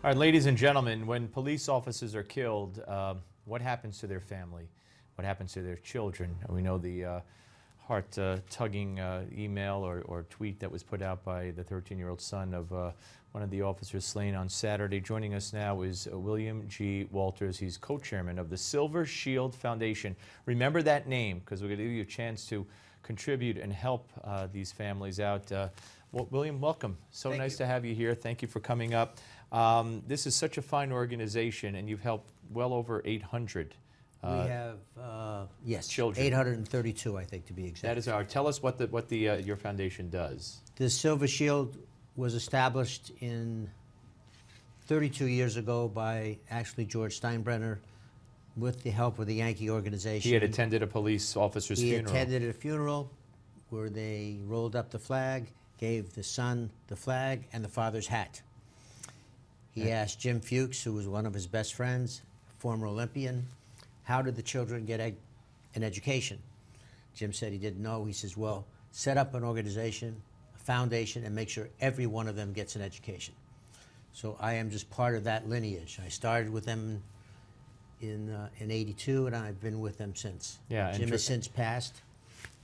All right, ladies and gentlemen, when police officers are killed, what happens to their family? What happens to their children? We know the heart-tugging email or tweet that was put out by the 13-year-old son of one of the officers slain on Saturday. Joining us now is William G. Walters. He's co-chairman of the Silver Shield Foundation. Remember that name, because we're going to give you a chance to contribute and help these families out. William, welcome. So nice to have you here. Thank you for coming up. This is such a fine organization, and you've helped well over 800 we have, yes, children. 832, I think, to be exact. That is our. Tell us what your foundation does. The Silver Shield was established 32 years ago by actually George Steinbrenner, with the help of the Yankee organization. He had attended a police officer's funeral. He attended a funeral where they rolled up the flag, gave the son the flag and the father's hat. He asked Jim Fuchs, who was one of his best friends, former Olympian, how did the children get an education? Jim said he didn't know. He says, well, set up an organization, a foundation, and make sure every one of them gets an education. So I am just part of that lineage. I started with them in '82, and I've been with them since. Yeah, Jim has since passed,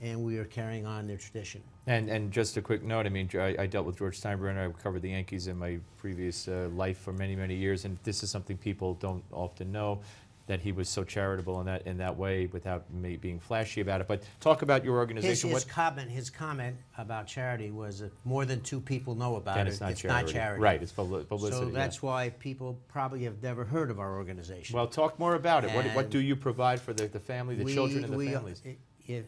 and we are carrying on their tradition. And just a quick note, I mean, I dealt with George Steinbrenner. I covered the Yankees in my previous life for many, many years, and this is something people don't often know, that he was so charitable in that way without me being flashy about it. But talk about your organization. His comment about charity was that more than two people know about it. It's not charity. Right, it's publicity. So that's why people probably have never heard of our organization. Well, talk more about it. What do you provide for the family, the children and the families? If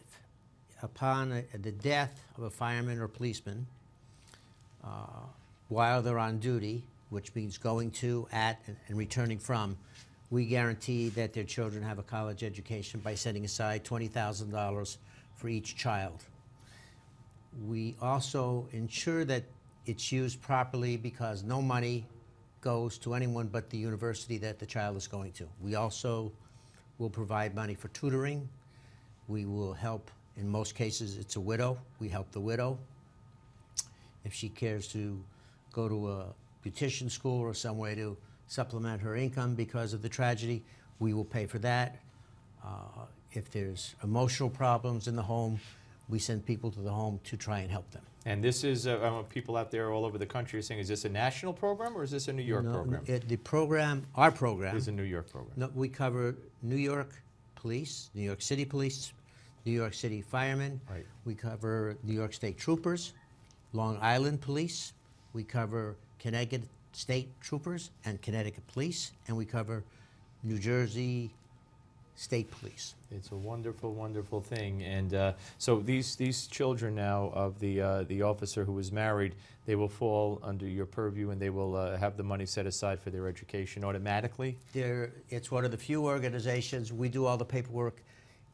upon the death of a fireman or policeman, while they're on duty, which means going to, at, and returning from, we guarantee that their children have a college education by setting aside $20,000 for each child. We also ensure that it's used properly because no money goes to anyone but the university that the child is going to. We also will provide money for tutoring. We will help, in most cases, it's a widow. We help the widow. If she cares to go to a beautician school or some way to supplement her income because of the tragedy, we will pay for that. If there's emotional problems in the home, we send people to the home to try and help them. And this is, people out there all over the country are saying, is this a national program or is this a New York program? Our program is a New York program. No, we cover New York Police, New York City Police, New York City Firemen. Right. We cover New York State Troopers, Long Island Police. We cover Connecticut State Troopers and Connecticut Police, and we cover New Jersey State Police. It's a wonderful, wonderful thing. And so these children now of the officer who was married, they will fall under your purview, and they will have the money set aside for their education automatically? It's one of the few organizations. We do all the paperwork,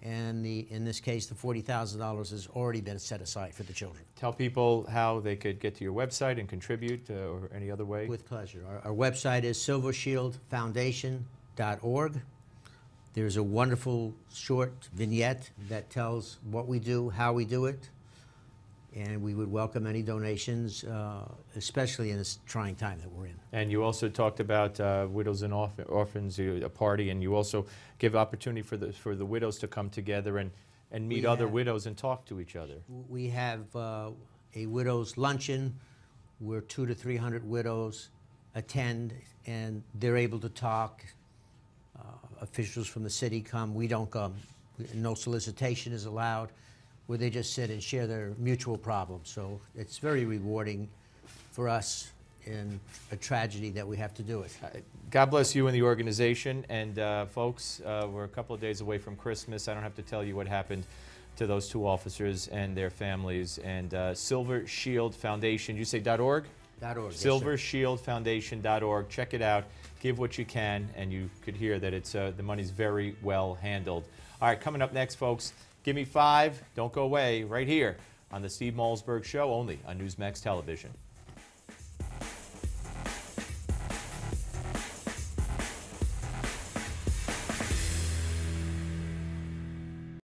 and in this case, the $40,000 has already been set aside for the children. Tell people how they could get to your website and contribute, or any other way. With pleasure. Our website is silvershieldfoundation.org. There's a wonderful short vignette that tells what we do, how we do it, and we would welcome any donations, especially in this trying time that we're in. And you also talked about widows and orphans, a party, and you also give opportunity for the widows to come together and meet other widows and talk to each other. We have a widows luncheon where 200 to 300 widows attend, and they're able to talk. Officials from the city come. We don't come. No solicitation is allowed, where they just sit and share their mutual problems. So it's very rewarding for us in a tragedy that we have to do it. God bless you and the organization. And folks, we're a couple of days away from Christmas. I don't have to tell you what happened to those two officers and their families. And Silver Shield Foundation, you say .org? .org, SilverShieldFoundation.org. Check it out. Give what you can, and you could hear that it's the money's very well handled. All right, coming up next, folks, Give Me 5. Don't go away. Right here on the Steve Malzberg Show, only on Newsmax Television.